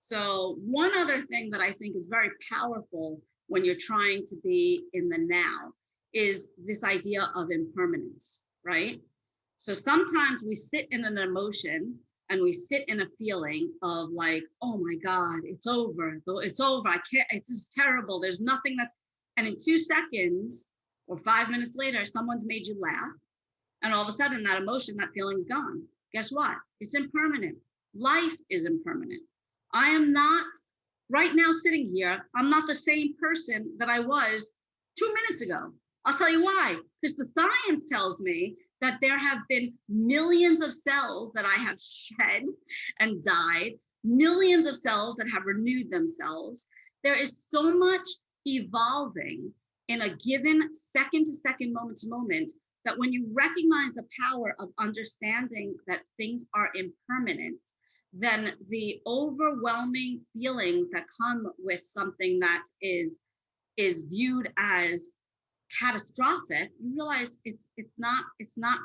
So one other thing that I think is very powerful when you're trying to be in the now is this idea of impermanence, right? So sometimes we sit in an emotion and we sit in a feeling of like, oh my God, it's over. It's over. I can't, it's just terrible. There's nothing that's, and in 2 seconds or 5 minutes later, someone's made you laugh. And all of a sudden that emotion, that feeling's gone. Guess what? It's impermanent. Life is impermanent. I am not right now sitting here. I'm not the same person that I was 2 minutes ago. I'll tell you why, because the science tells me that there have been millions of cells that I have shed and died, millions of cells that have renewed themselves. There is so much evolving in a given second to second, moment to moment, that when you recognize the power of understanding that things are impermanent, then the overwhelming feelings that come with something that is viewed as catastrophic, you realize it's not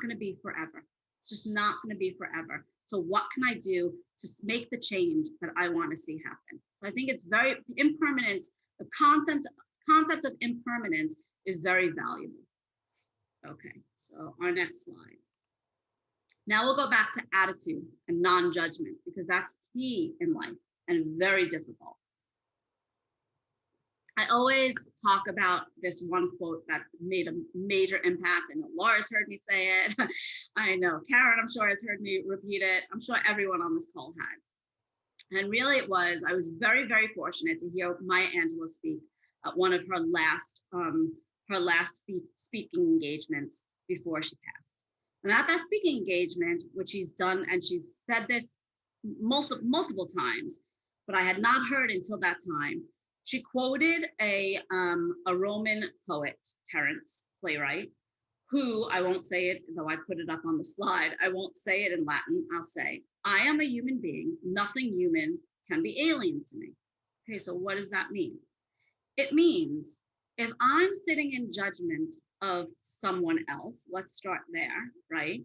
going to be forever. It's just not going to be forever. So what can I do to make the change that I want to see happen? So I think it's very impermanence. The concept of impermanence is very valuable. Okay, so our next slide. Now we'll go back to attitude and non-judgment, because that's key in life and very difficult. I always talk about this one quote that made a major impact, and Laura's heard me say it. I know Karen, I'm sure, has heard me repeat it. I'm sure everyone on this call has. And really it was, I was very, very fortunate to hear Maya Angelou speak at one of her last speaking engagements before she passed. And at that speaking engagement, which she's done, and she's said this multiple times, but I had not heard until that time, she quoted a Roman poet, Terence, playwright, who, I won't say it, though I put it up on the slide, I won't say it in Latin, I'll say, I am a human being, nothing human can be alien to me. Okay, so what does that mean? It means if I'm sitting in judgment of someone else, let's start there, right?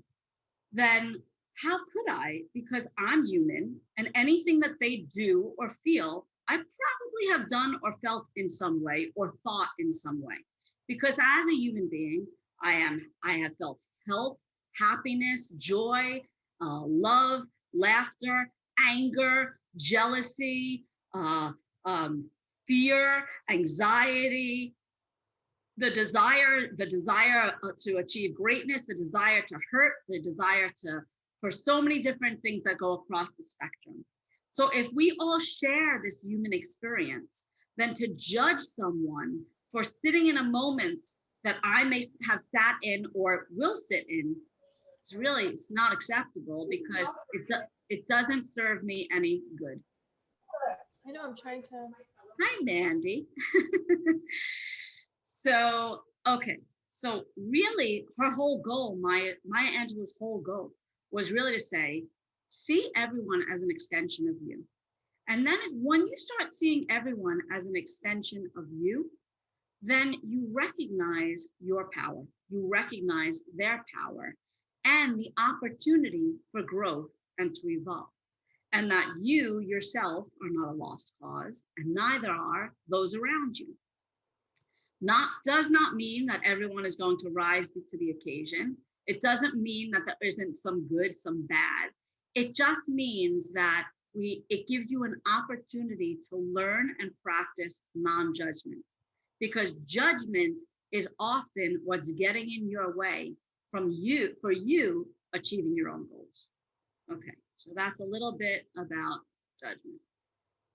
Then how could I, because I'm human, and anything that they do or feel, I probably have done or felt in some way or thought in some way. Because as a human being, I have felt health, happiness, joy, love, laughter, anger, jealousy, fear, anxiety, the desire to achieve greatness, the desire to hurt, the desire for so many different things that go across the spectrum. So if we all share this human experience, then to judge someone for sitting in a moment that I may have sat in or will sit in, it's not acceptable, because it doesn't serve me any good. I know, I'm trying to. Hi, Mandy. So, okay. So really her whole goal, Maya Angelou's whole goal was really to say, see everyone as an extension of you. And then when you start seeing everyone as an extension of you, then you recognize your power, you recognize their power and the opportunity for growth and to evolve. And that you yourself are not a lost cause, and neither are those around you. Does not mean that everyone is going to rise to the occasion. It doesn't mean that there isn't some good, some bad. It just means that it gives you an opportunity to learn and practice non-judgment, because judgment is often what's getting in your way for you achieving your own goals. Okay, so that's a little bit about judgment.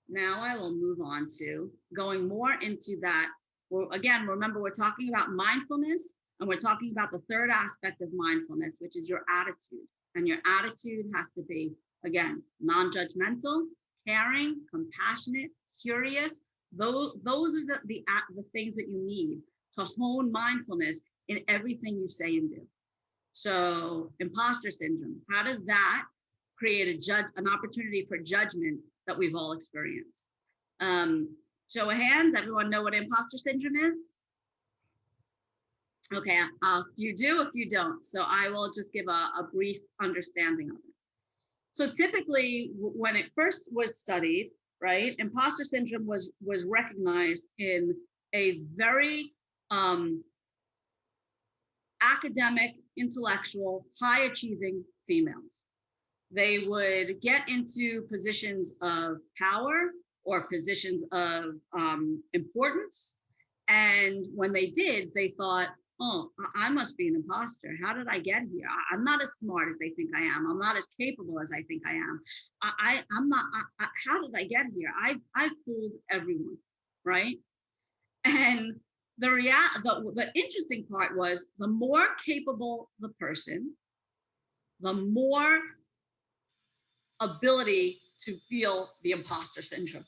Now I will move on to going more into that. Well, again, remember, we're talking about mindfulness, and we're talking about the third aspect of mindfulness, which is your attitude. And your attitude has to be, again, non-judgmental, caring, compassionate, curious. Those are the things that you need to hone mindfulness in everything you say and do. So imposter syndrome, how does that create an opportunity for judgment that we've all experienced? Show of hands, everyone know what imposter syndrome is? Okay, if you do, if you don't. So I will just give a brief understanding of it. So typically, when it first was studied, right? Imposter syndrome was recognized in a very academic, intellectual, high achieving females. They would get into positions of power or positions of importance. And when they did, they thought, oh, I must be an imposter. How did I get here? I'm not as smart as they think I am. I'm not as capable as I think I am. I'm not, how did I get here? I've fooled everyone, right? And the interesting part was the more capable the person, the more ability to feel the imposter syndrome.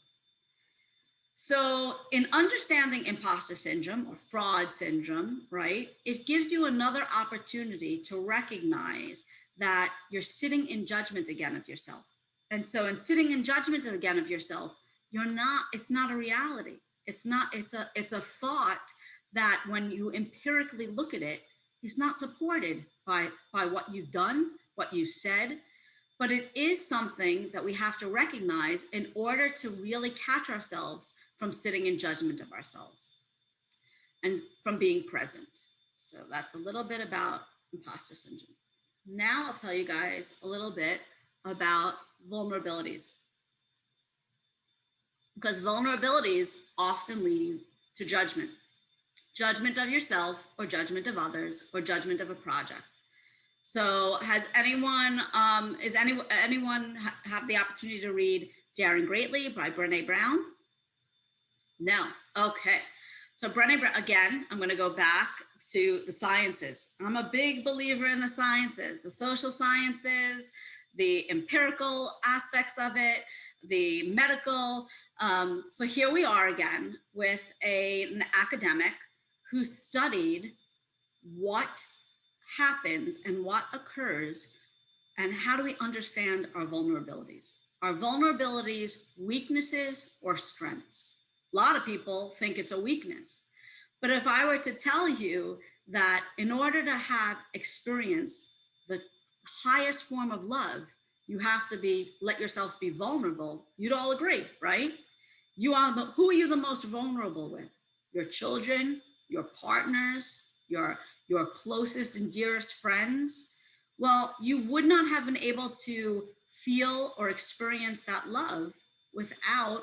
So in understanding imposter syndrome or fraud syndrome, right, it gives you another opportunity to recognize that you're sitting in judgment again of yourself. And so in sitting in judgment again of yourself, it's not a reality. It's a thought that when you empirically look at it, is not supported by what you've done, what you said, but it is something that we have to recognize in order to really catch ourselves from sitting in judgment of ourselves and from being present. So that's a little bit about imposter syndrome. Now I'll tell you guys a little bit about vulnerabilities, because vulnerabilities often lead to judgment of yourself or judgment of others or judgment of a project. So has anyone, anyone have the opportunity to read Daring Greatly by Brené Brown? No, okay. So Brené Brown, again, I'm gonna go back to the sciences. I'm a big believer in the sciences, the social sciences, the empirical aspects of it, the medical. So here we are again with an academic who studied what happens and what occurs and how do we understand our vulnerabilities? Our vulnerabilities, weaknesses, or strengths? A lot of people think it's a weakness. But if I were to tell you that in order to have experienced the highest form of love, you have to let yourself be vulnerable, you'd all agree, right? Who are you the most vulnerable with? Your children, your partners, your closest and dearest friends. Well, you would not have been able to feel or experience that love without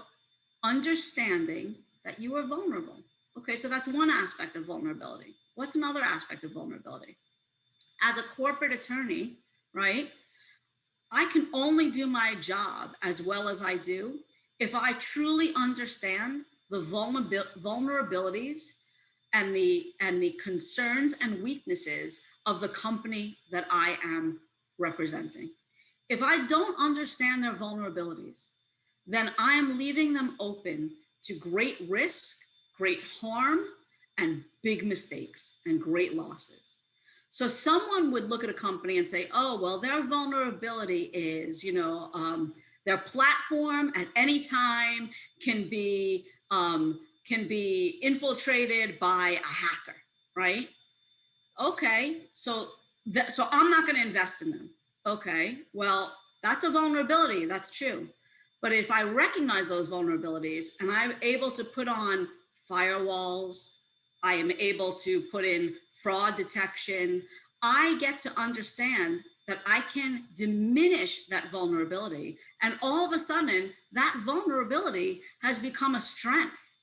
understanding that you are vulnerable. Okay, so that's one aspect of vulnerability. What's another aspect of vulnerability? As a corporate attorney, right, I can only do my job as well as I do if I truly understand the vulnerabilities and the concerns and weaknesses of the company that I am representing. If I don't understand their vulnerabilities, then I am leaving them open to great risk, great harm, and big mistakes and great losses. So someone would look at a company and say, oh, well, their vulnerability is, their platform at any time can be infiltrated by a hacker, right? Okay, so I'm not going to invest in them. Okay, well, that's a vulnerability, that's true. But if I recognize those vulnerabilities and I'm able to put on firewalls, I am able to put in fraud detection, I get to understand that I can diminish that vulnerability. And all of a sudden, that vulnerability has become a strength.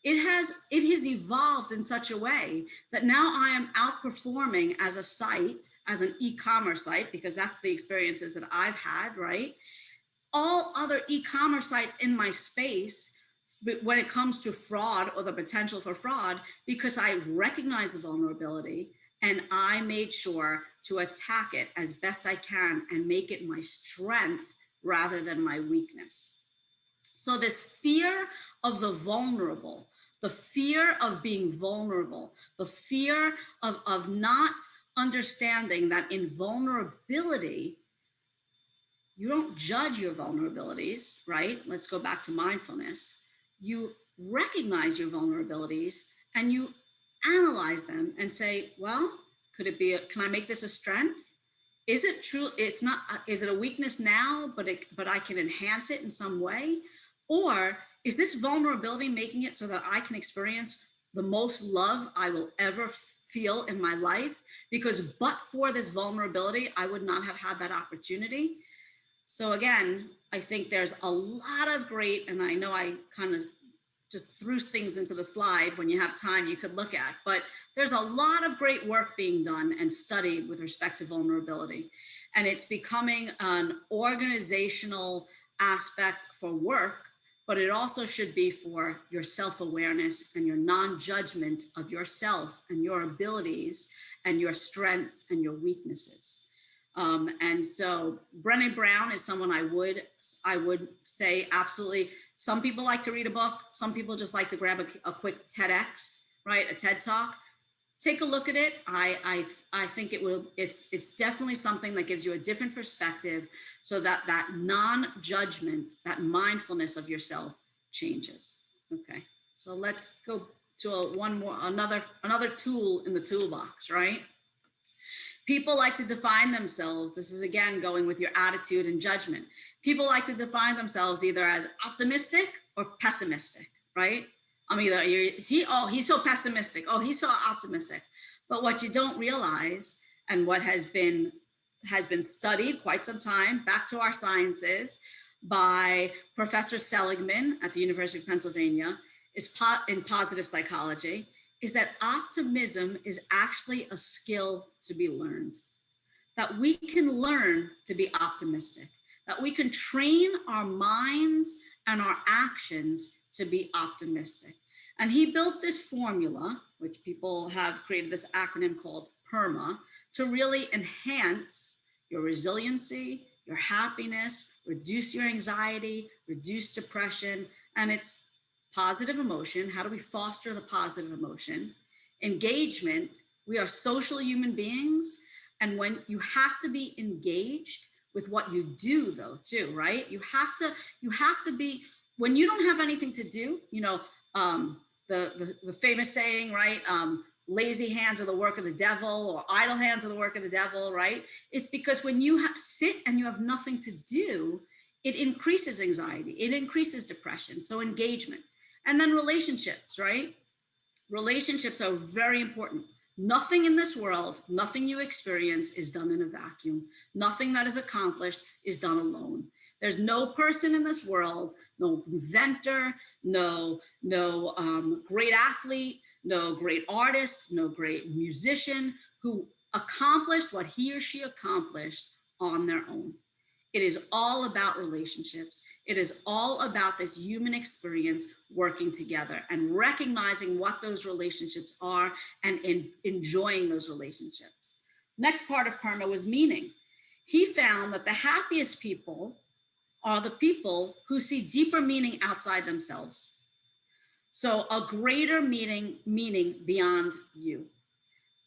It has evolved in such a way that now I am outperforming as a site, as an e-commerce site, because that's the experiences that I've had, right? All other e-commerce sites in my space when it comes to fraud or the potential for fraud, because I recognize the vulnerability and I made sure to attack it as best I can and make it my strength rather than my weakness. So this fear of the vulnerable, the fear of being vulnerable, the fear of not understanding that in vulnerability, you don't judge your vulnerabilities, right? Let's go back to mindfulness. You recognize your vulnerabilities and you analyze them and say, well, can I make this a strength? Is it true? It's not, is it a weakness now, but I can enhance it in some way? Or is this vulnerability making it so that I can experience the most love I will ever feel in my life? Because but for this vulnerability, I would not have had that opportunity. So again, I think there's a lot of great, and I know I kind of just threw things into the slide. When you have time, you could look at, but there's a lot of great work being done and studied with respect to vulnerability. And it's becoming an organizational aspect for work, but it also should be for your self-awareness and your non-judgment of yourself and your abilities and your strengths and your weaknesses. And so Brené Brown is someone I would say absolutely. Some people like to read a book. Some people just like to grab a quick TEDx, right? A TED Talk. Take a look at it. I think it's definitely something that gives you a different perspective, so that non-judgment, that mindfulness of yourself changes. Okay, so let's go to another tool in the toolbox, right? People like to define themselves. This is again going with your attitude and judgment. People like to define themselves either as optimistic or pessimistic, right? I'm either he's so pessimistic. Oh, he's so optimistic. But what you don't realize, and what has been studied quite some time, back to our sciences, by Professor Seligman at the University of Pennsylvania, in positive psychology, is that optimism is actually a skill to be learned. That we can learn to be optimistic, that we can train our minds and our actions to be optimistic. And he built this formula, which people have created this acronym called PERMA, to really enhance your resiliency, your happiness, reduce your anxiety, reduce depression, and it's positive emotion. How do we foster the positive emotion? Engagement. We are social human beings. And when you have to be engaged with what you do though, too, right? You have to be, when you don't have anything to do, the famous saying, right? Lazy hands are the work of the devil, or idle hands are the work of the devil, right? It's because when you sit and you have nothing to do, it increases anxiety, it increases depression. So engagement. And then relationships, right? Relationships are very important. Nothing in this world, nothing you experience is done in a vacuum. Nothing that is accomplished is done alone. There's no person in this world, no inventor, no great athlete, no great artist, no great musician who accomplished what he or she accomplished on their own. It is all about relationships. It is all about this human experience working together and recognizing what those relationships are and enjoying those relationships. Next part of PERMA was meaning. He found that the happiest people are the people who see deeper meaning outside themselves. So a greater meaning beyond you.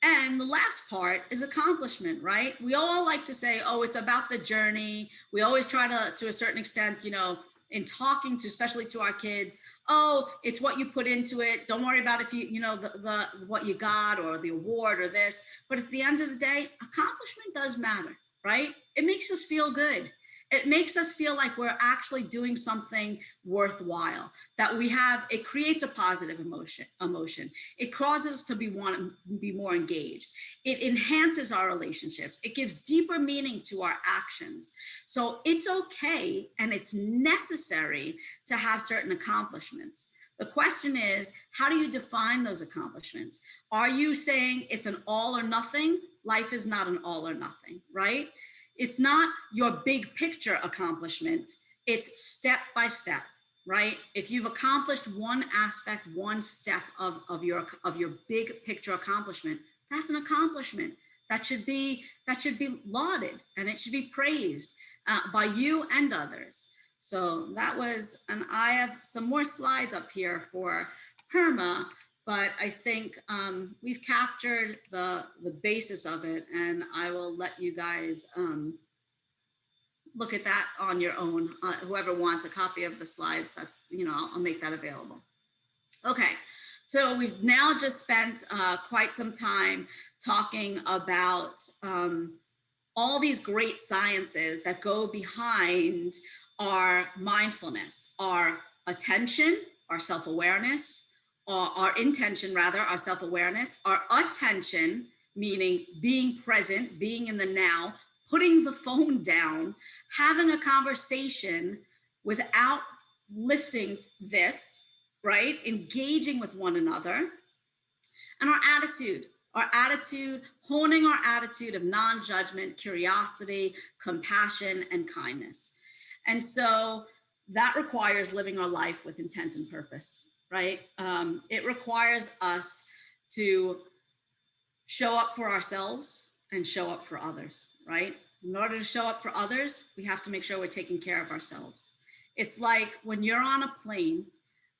And the last part is accomplishment, right? We all like to say, oh, it's about the journey. We always try to a certain extent, in talking to, especially to our kids, oh, it's what you put into it. Don't worry about if the what you got or the award or this. But at the end of the day, accomplishment does matter, right? It makes us feel good. It makes us feel like we're actually doing something worthwhile, that it creates a positive emotion. It causes us to be more engaged. It enhances our relationships. It gives deeper meaning to our actions. So it's okay and it's necessary to have certain accomplishments. The question is, how do you define those accomplishments? Are you saying it's an all or nothing? Life is not an all or nothing, right? It's not your big picture accomplishment. It's step by step, right? If you've accomplished one aspect, one step of your big picture accomplishment, that's an accomplishment that should be lauded, and it should be praised by you and others. So that was, and I have some more slides up here for PERMA, but I think we've captured the basis of it, and I will let you guys look at that on your own. Whoever wants a copy of the slides, that's, I'll make that available. Okay, so we've now just spent quite some time talking about all these great sciences that go behind our mindfulness, our attention, our self-awareness, or our intention rather, our self-awareness, our attention, meaning being present, being in the now, putting the phone down, having a conversation without lifting this, right? Engaging with one another, and our attitude, honing our attitude of non-judgment, curiosity, compassion, and kindness. And so that requires living our life with intent and purpose, right? It requires us to show up for ourselves and show up for others, right? In order to show up for others, we have to make sure we're taking care of ourselves. It's like when you're on a plane,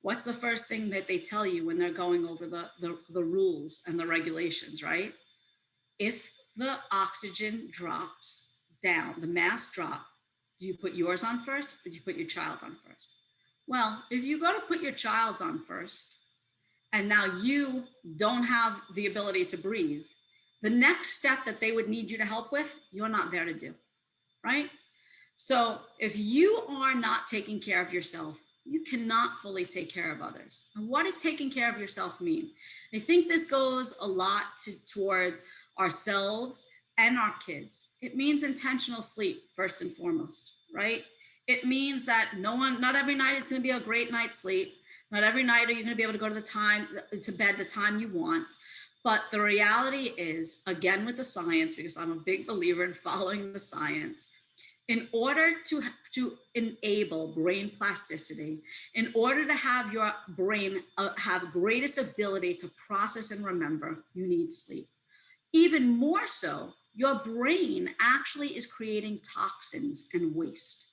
what's the first thing that they tell you when they're going over the rules and the regulations, right? If the oxygen drops down, the mask drop, do you put yours on first or do you put your child on first? Well, if you go to put your child's on first, and now you don't have the ability to breathe, the next step that they would need you to help with, you're not there to do, right? So if you are not taking care of yourself, you cannot fully take care of others. And what does taking care of yourself mean? I think this goes a lot towards ourselves and our kids. It means intentional sleep, first and foremost, right? It means that not every night is going to be a great night's sleep. Not every night are you going to be able to go to bed the time you want. But the reality is, again, with the science, because I'm a big believer in following the science, in order to enable brain plasticity, in order to have your brain have greatest ability to process and remember, you need sleep. Even more so, your brain actually is creating toxins and waste.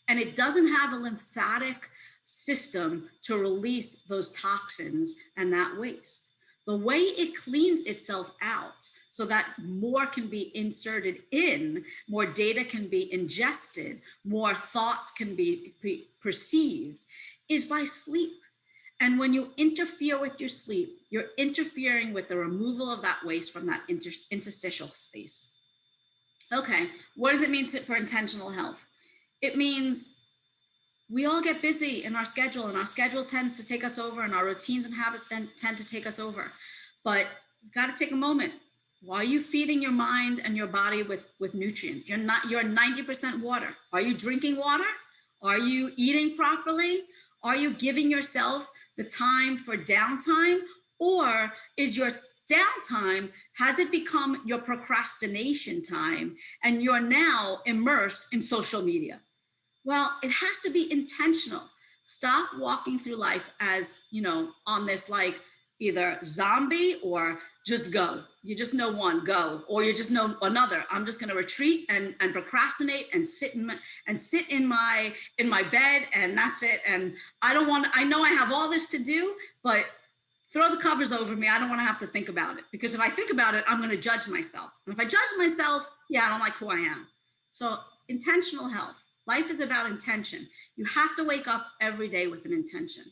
And it doesn't have a lymphatic system to release those toxins and that waste. The way it cleans itself out so that more can be inserted in, more data can be ingested, more thoughts can be perceived, is by sleep. And when you interfere with your sleep, you're interfering with the removal of that waste from that interstitial space. Okay, what does it mean for intentional health? It means we all get busy in our schedule, and our schedule tends to take us over, and our routines and habits tend to take us over. But you got to take a moment. Why are you feeding your mind and your body with nutrients? You're 90% water. Are you drinking water? Are you eating properly? Are you giving yourself the time for downtime? Or is your downtime, has it become your procrastination time and you're now immersed in social media? Well, it has to be intentional. Stop walking through life as, on this like either zombie or just go. You just know one, go, or you just know another. I'm just going to retreat and procrastinate and sit in my bed, and that's it. And I know I have all this to do, but throw the covers over me. I don't want to have to think about it, because if I think about it, I'm going to judge myself. And if I judge myself, I don't like who I am. So intentional health. Life is about intention. You have to wake up every day with an intention.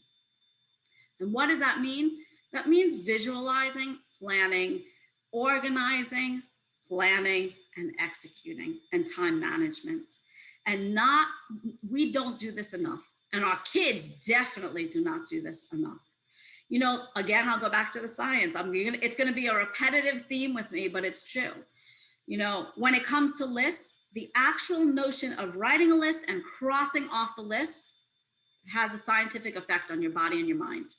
And what does that mean? That means visualizing, planning, organizing, planning, and executing, and time management. And we don't do this enough. And our kids definitely do not do this enough. Again, I'll go back to the science. It's going to be a repetitive theme with me, but it's true. When it comes to lists, the actual notion of writing a list and crossing off the list has a scientific effect on your body and your mind.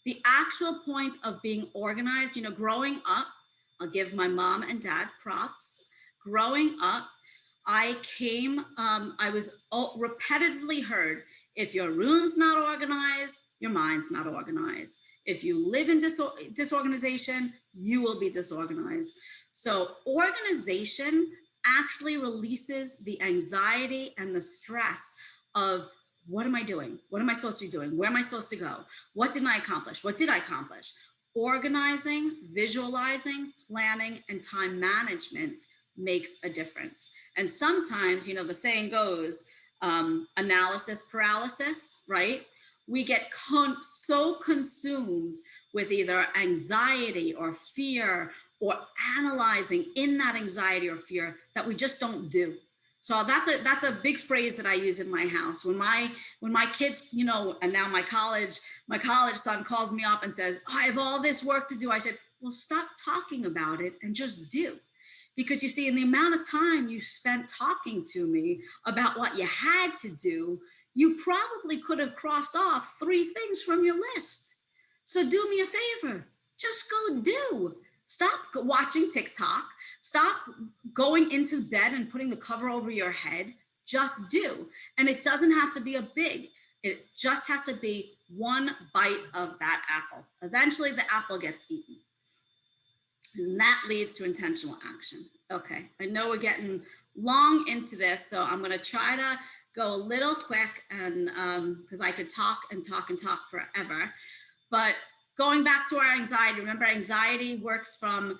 The actual point of being organized, growing up, I'll give my mom and dad props. Growing up, I was repetitively heard, if your room's not organized, your mind's not organized. If you live in disorganization, you will be disorganized. So organization actually releases the anxiety and the stress of, what am I doing? What am I supposed to be doing? Where am I supposed to go? What didn't I accomplish? What did I accomplish? Organizing, visualizing, planning, and time management makes a difference. And sometimes, the saying goes, analysis paralysis, right? We get so consumed with either anxiety or fear or analyzing in that anxiety or fear that we just don't do. So that's a big phrase that I use in my house. When my kids, you know, and now my college son calls me up and says, I have all this work to do. I said, well, stop talking about it and just do. Because you see, in the amount of time you spent talking to me about what you had to do, you probably could have crossed off 3 things from your list. So do me a favor, just go do. Stop watching TikTok. Stop going into bed and putting the cover over your head. Just do. And it doesn't have to be a big, it just has to be one bite of that apple. Eventually the apple gets eaten. And that leads to intentional action. Okay, I know we're getting long into this, so I'm gonna try to go a little quick, and because I could talk and talk and talk forever. But going back to our anxiety, remember anxiety works from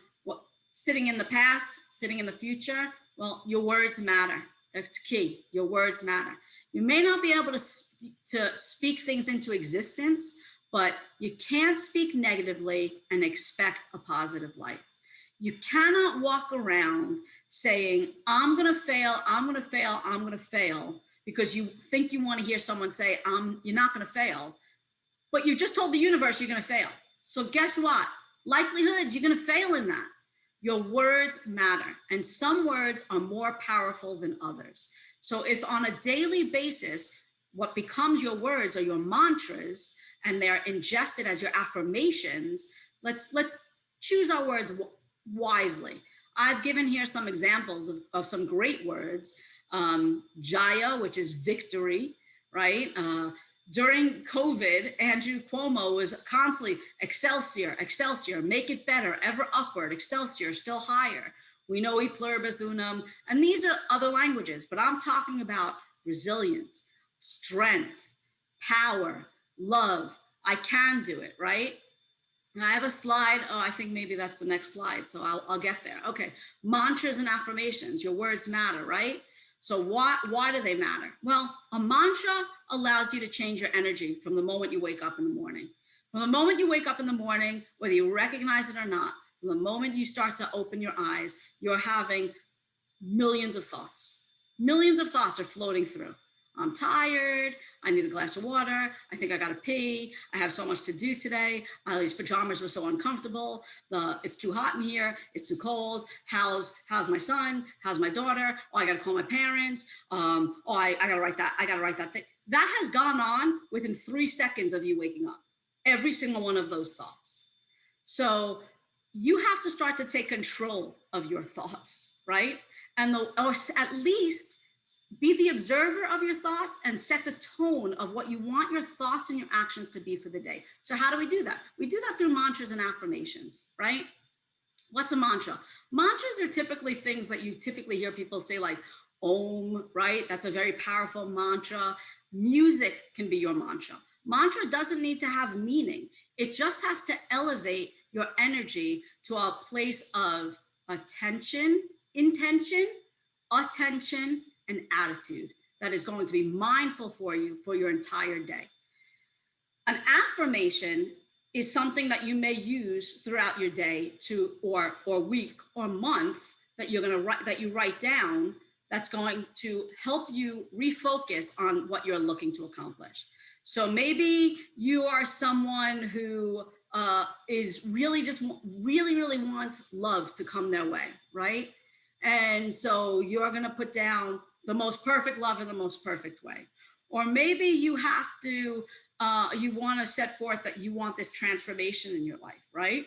sitting in the past, sitting in the future. Well, your words matter. That's key. Your words matter. You may not be able to speak things into existence, but you can't speak negatively and expect a positive life. You cannot walk around saying, I'm going to fail, I'm going to fail, I'm going to fail, because you think you want to hear someone say, you're not going to fail, but you just told the universe you're going to fail. So guess what? Likelihoods, you're going to fail in that. Your words matter, and some words are more powerful than others. So if on a daily basis, what becomes your words are your mantras, and they're ingested as your affirmations, let's choose our words wisely. I've given here some examples of some great words. Jaya, which is victory, right? During COVID, Andrew Cuomo was constantly Excelsior, Excelsior, make it better, ever upward, Excelsior, still higher. We know e pluribus unum, and these are other languages, but I'm talking about resilience, strength, power, love. I can do it, right? I have a slide. Oh, I think maybe that's the next slide. So I'll get there. Okay. Mantras and affirmations. Your words matter, right? So why do they matter? Well, a mantra allows you to change your energy from the moment you wake up in the morning. From the moment you wake up in the morning, whether you recognize it or not, from the moment you start to open your eyes, you're having millions of thoughts. Millions of thoughts are floating through. I'm tired, I need a glass of water, I think I gotta pee, I have so much to do today, these pajamas were so uncomfortable, it's too hot in here, it's too cold, how's my son, how's my daughter, oh, I gotta call my parents, I gotta write that thing. That has gone on within 3 seconds of you waking up, every single one of those thoughts. So you have to start to take control of your thoughts, right? Or at least be the observer of your thoughts and set the tone of what you want your thoughts and your actions to be for the day. So how do we do that? We do that through mantras and affirmations, right? What's a mantra? Mantras are typically things that you typically hear people say, like Om, right? That's a very powerful mantra. Music can be your mantra. Mantra doesn't need to have meaning. It just has to elevate your energy to a place of attention, intention, attention, and attitude that is going to be mindful for you for your entire day. An affirmation is something that you may use throughout your day or week or month that you write down, that's going to help you refocus on what you're looking to accomplish. So maybe you are someone who is really wants love to come their way, right? And so you're going to put down the most perfect love in the most perfect way. Or maybe you have to, you want to set forth that you want this transformation in your life, right?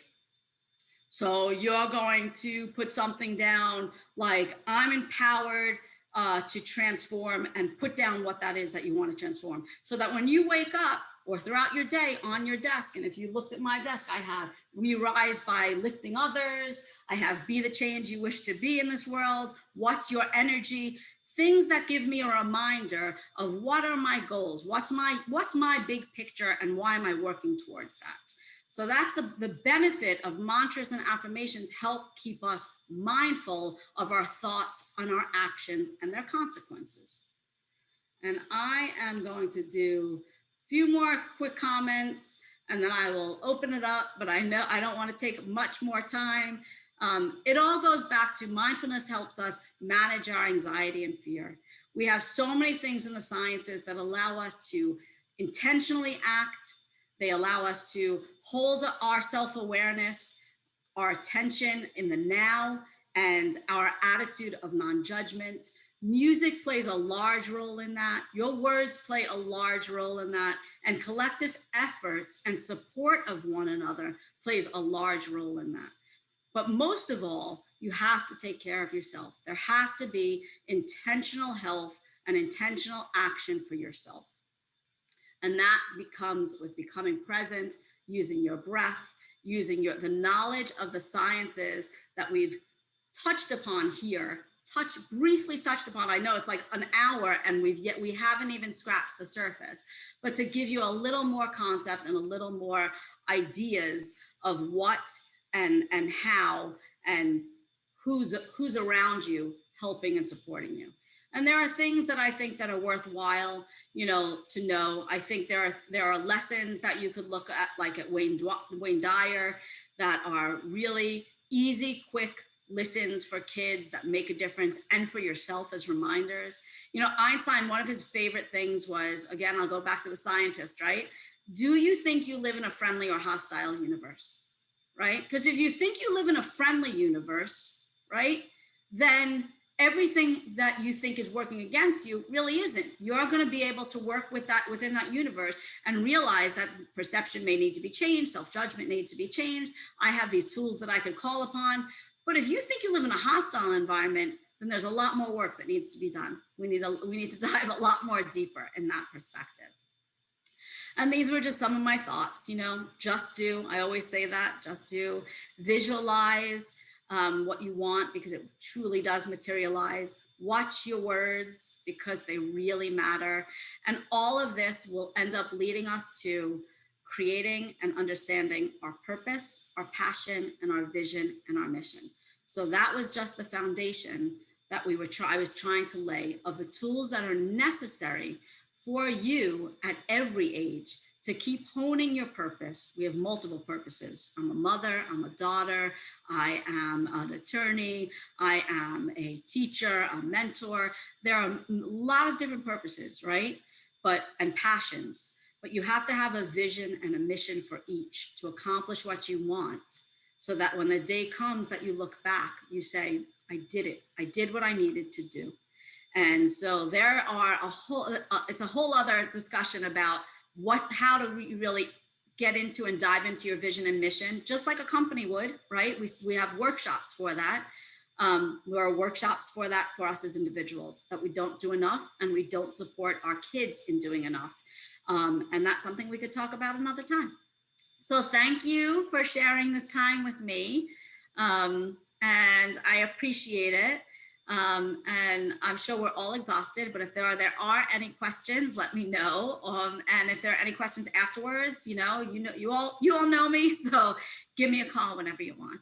So you're going to put something down like, I'm empowered to transform, and put down what that is that you want to transform. So that when you wake up or throughout your day on your desk, and if you looked at my desk, I have, we rise by lifting others. I have, be the change you wish to be in this world. What's your energy? Things that give me a reminder of what are my goals? What's my big picture, and why am I working towards that? So that's the benefit of mantras and affirmations. Help keep us mindful of our thoughts and our actions and their consequences. And I am going to do a few more quick comments, and then I will open it up, but I know I don't want to take much more time. It all goes back to mindfulness helps us manage our anxiety and fear. We have so many things in the sciences that allow us to intentionally act. They allow us to hold our self-awareness, our attention in the now, and our attitude of non-judgment. Music plays a large role in that. Your words play a large role in that. And collective efforts and support of one another plays a large role in that. But most of all, you have to take care of yourself. There has to be intentional health and intentional action for yourself. And that becomes with becoming present, using your breath, using the knowledge of the sciences that we've touched upon here, briefly touched upon. I know it's like an hour and we haven't even scratched the surface, but to give you a little more concept and a little more ideas of what and how and who's around you helping and supporting you. And there are things that I think that are worthwhile, to know. I think there are lessons that you could look at, like at Wayne Dyer, that are really easy, quick listens for kids that make a difference, and for yourself as reminders. Einstein, one of his favorite things was, again, I'll go back to the scientist, right? Do you think you live in a friendly or hostile universe, right? Because if you think you live in a friendly universe, right, then everything that you think is working against you really isn't. You're going to be able to work with that within that universe and realize that perception may need to be changed, self-judgment needs to be changed. I have these tools that I could call upon. But if you think you live in a hostile environment, then there's a lot more work that needs to be done. We need to dive a lot more deeper in that perspective. And these were just some of my thoughts, just do. I always say that, just do. Visualize what you want, because it truly does materialize. Watch your words, because they really matter. And all of this will end up leading us to creating and understanding our purpose, our passion, and our vision and our mission. So that was just the foundation that I was trying to lay of the tools that are necessary for you at every age to keep honing your purpose. We have multiple purposes. I'm a mother, I'm a daughter, I am an attorney, I am a teacher, a mentor. There are a lot of different purposes, right? And passions. But you have to have a vision and a mission for each to accomplish what you want, so that when the day comes that you look back, you say, I did it. I did what I needed to do. And so there are it's a whole other discussion about how to really get into and dive into your vision and mission, just like a company would, right? We have workshops for that. There are workshops for that for us as individuals, that we don't do enough, and we don't support our kids in doing enough. And that's something we could talk about another time. So thank you for sharing this time with me. And I appreciate it. And I'm sure we're all exhausted, but if there are any questions, let me know. And if there are any questions afterwards, you all know me, so give me a call whenever you want.